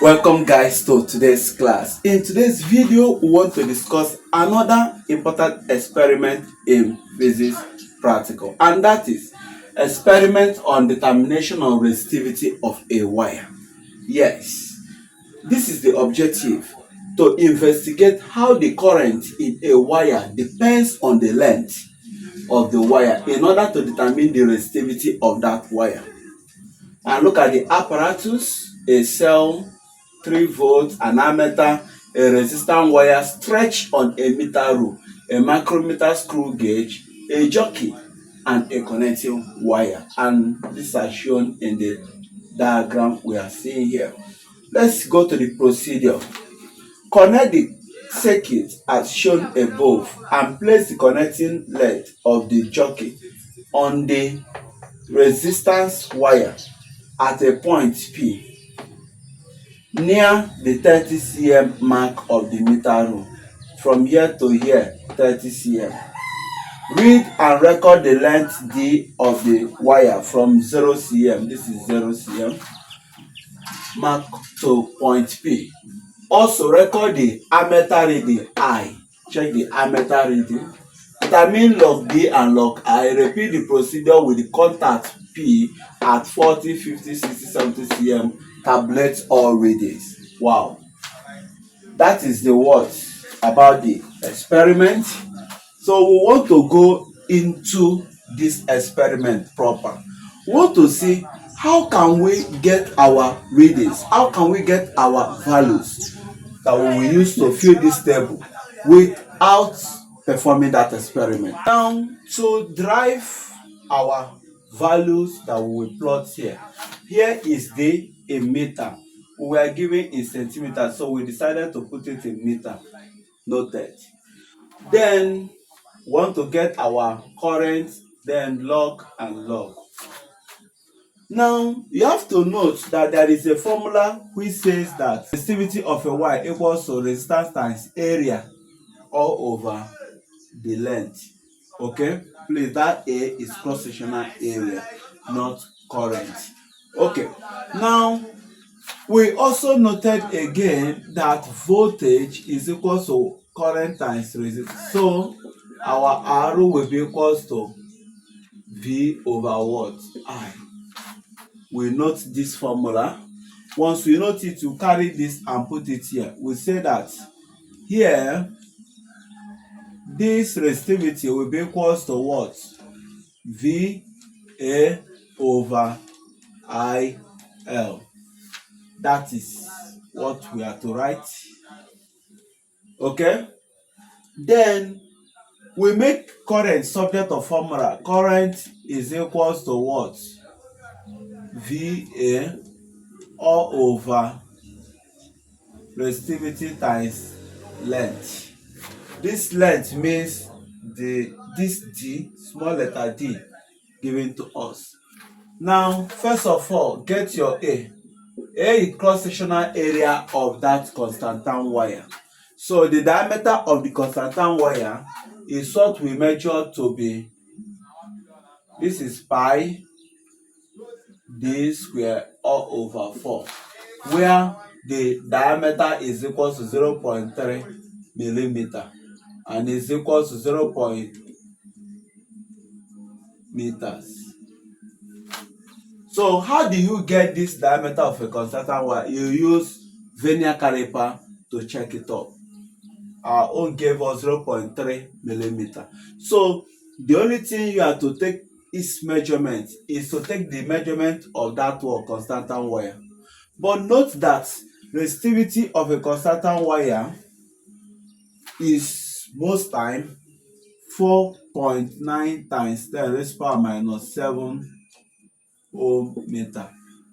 Welcome guys to today's class. In today's video, we want to discuss another important experiment in physics practical, and that is experiment on determination of resistivity of a wire. Yes, this is the objective, to investigate how the current in a wire depends on the length of the wire in order to determine the resistivity of that wire. And look at the apparatus: a cell, 3 volts, an ammeter, a resistance wire stretched on a meter rule, a micrometer screw gauge, a jockey, and a connecting wire. And these are shown in the diagram we are seeing here. Let's go to the procedure. Connect the circuit as shown above and place the connecting lead of the jockey on the resistance wire at a point P near the 30 cm mark of the meter rule. From here to here, 30 cm. Read and record the length D of the wire from 0 cm, this is 0 cm, mark to point P. Also record the ammeter reading I. Check the ammeter reading. Determine log D and log I. Repeat the procedure with the contact P at 40, 50, 60, 70 cm. Tablet all readings. Wow. That is the words about the experiment. So we want to go into this experiment proper. We want to see how can we get our readings, how can we get our values that we will use to fill this table without performing that experiment. Now, to drive our values that we will plot here, here is the meter. We were given in centimeters, so we decided to put it in meter. Noted. Then want to get our current, then log and log. Now you have to note that there is a formula which says that resistivity of a wire equals to resistance times area all over the length. Okay, please, that A is cross-sectional area, not current. Okay, now we also noted again that voltage is equal to current times resistance. So our R will be equals to V over what? I. We note this formula. Once we note it, you carry this and put it here. We say that here this resistivity will be equals to what? V A over I L. That is what we are to write. Okay? Then we make current subject of formula. Current is equals to what? VA all over resistivity times length. This length means this D, small letter D, given to us. Now, first of all, get your A. A is cross-sectional area of that constantan wire. So the diameter of the constantan wire is what we measure to be, this is pi d square all over 4, where the diameter is equal to 0.3 millimeter and is equal to 0.0 meters. So how do you get this diameter of a constantan wire? You use vernier caliper to check it up. Our own gave us 0.3 millimeter. So the only thing you have to take its measurement is to take the measurement of that constantan wire. But note that resistivity of a constantan wire is most time 4.9 times 10 raised power minus 7 ohm meter.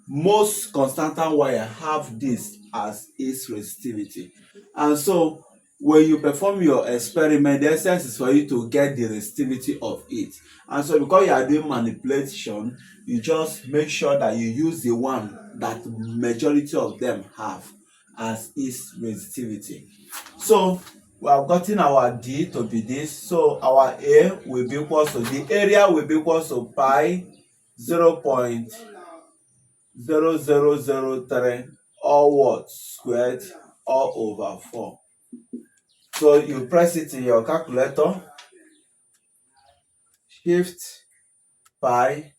Most constantan wire have this as its resistivity. And so when you perform your experiment, the essence is for you to get the resistivity of it. And so because you are doing manipulation, you just make sure that you use the one that majority of them have as its resistivity. So we have gotten our D to be this. So our A will be equal to, the area will be equal to pi 0.0003 all what squared all over 4. So you press it in your calculator, shift pi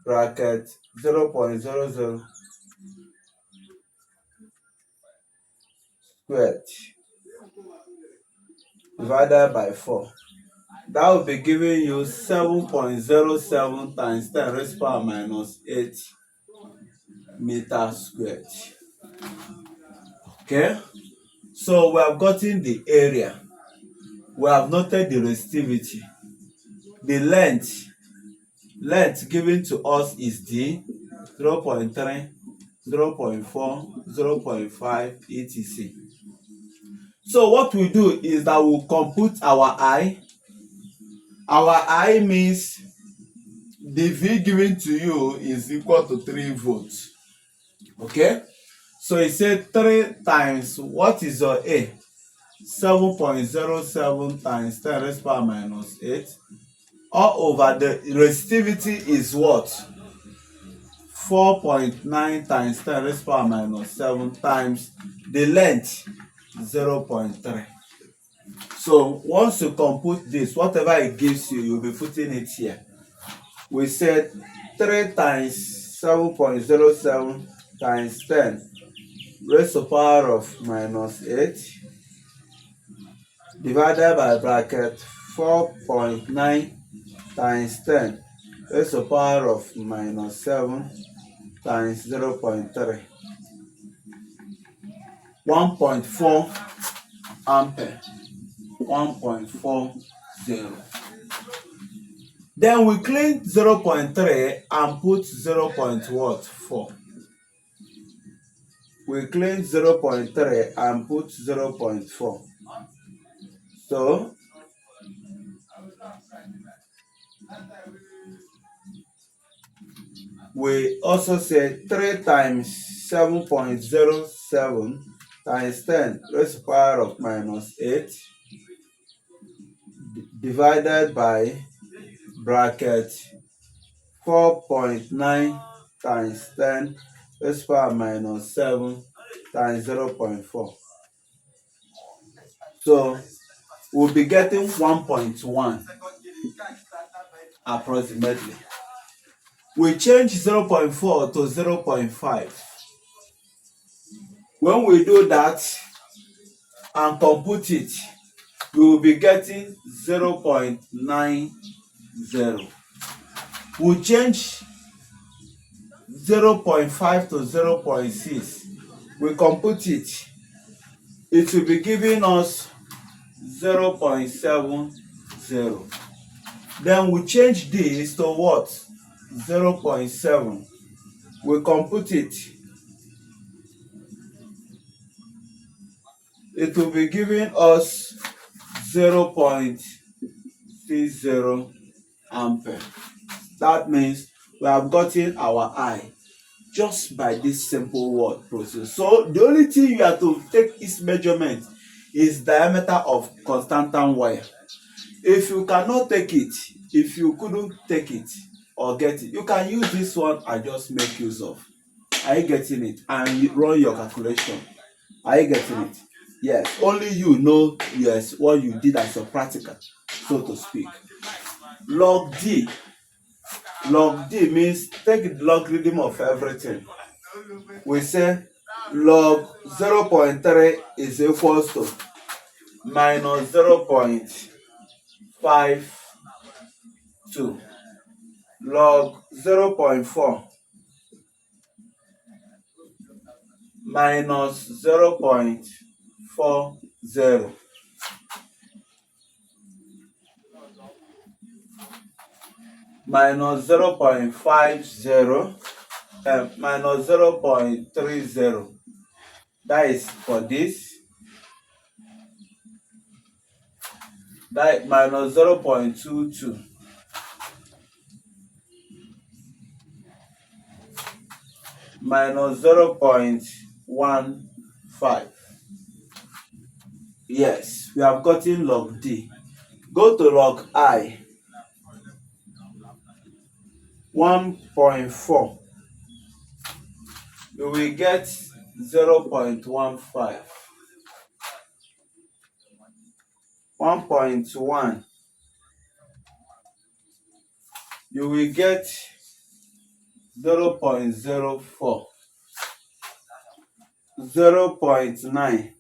bracket 0.00 squared divided by 4. That will be giving you 7.07 times 10 raised power minus 8 meters squared. Okay, so we have gotten the area, we have noted the resistivity, the length given to us is the 0.3, 0.4, 0.5, etc. So what we do is that we compute our I. Our I means the V given to you is equal to 3 volts. Okay, so it said 3 times what is your A? 7.07 times 10 raised power minus 8 all over the resistivity is what? 4.9 times 10 raised power minus 7 times the length 0.3. So once you compute this, whatever it gives you, you'll be putting it here. We said 3 times 7.07 times 10 raised to power of minus 8 divided by bracket 4.9 times 10 raised to power of minus 7 times 0.3. 1.4 ampere. 1.40. Then we clean 0.3 and put 0.4. We clean 0.3 and put 0.4. So we also say 3 times 7.07 times 10 raised to the power of minus 8 divided by bracket 4.9 times 10 raised to the power minus 7 times 0.4. So we'll be getting 1.1 approximately. We change 0.4 to 0.5. When we do that and compute it, we will be getting 0.90. We change 0.5 to 0.6. We compute it. It will be giving us 0.70. Then we change this to what? 0.7. We compute it. It will be giving us 0.30 ampere. That means we have gotten our I just by this simple word process. So the only thing you have to take its measurement is diameter of constantan wire. If you cannot take it, if you couldn't take it or get it, you can use this one and just make use of. Are you getting it? And you run your calculation. Are you getting it? Yes, only you know, yes, what you did as your practical, so to speak. Log D. Log D means take the logarithm of everything. We say log 0.3 is equals to minus 0.52. Log 0.4 minus 0.40. Minus 0.50, minus 0.30. That is for this. That minus 0.22. Minus 0.15. Yes, we have gotten log D. Go to log I. 1.4. You will get 0.15, 1.1, you will get 0.04, 0.9,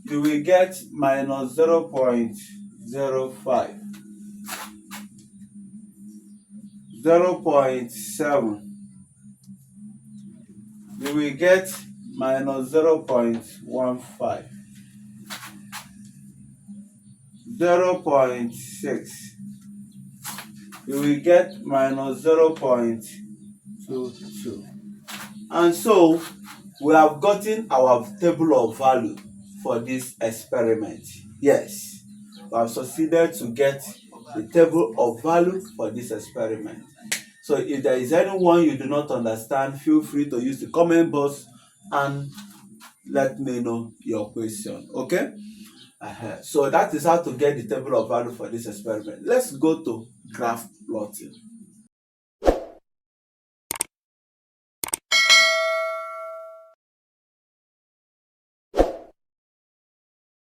you will get minus 0.05, 0.7, you will get minus 0.15, 0.6, you will get minus 0.22. And so we have gotten our table of value for this experiment. Yes, we have succeeded to get the table of value for this experiment. So if there is anyone you do not understand, feel free to use the comment box and let me know your question. Okay? So that is how to get the table of value for this experiment. Let's go to graph plotting.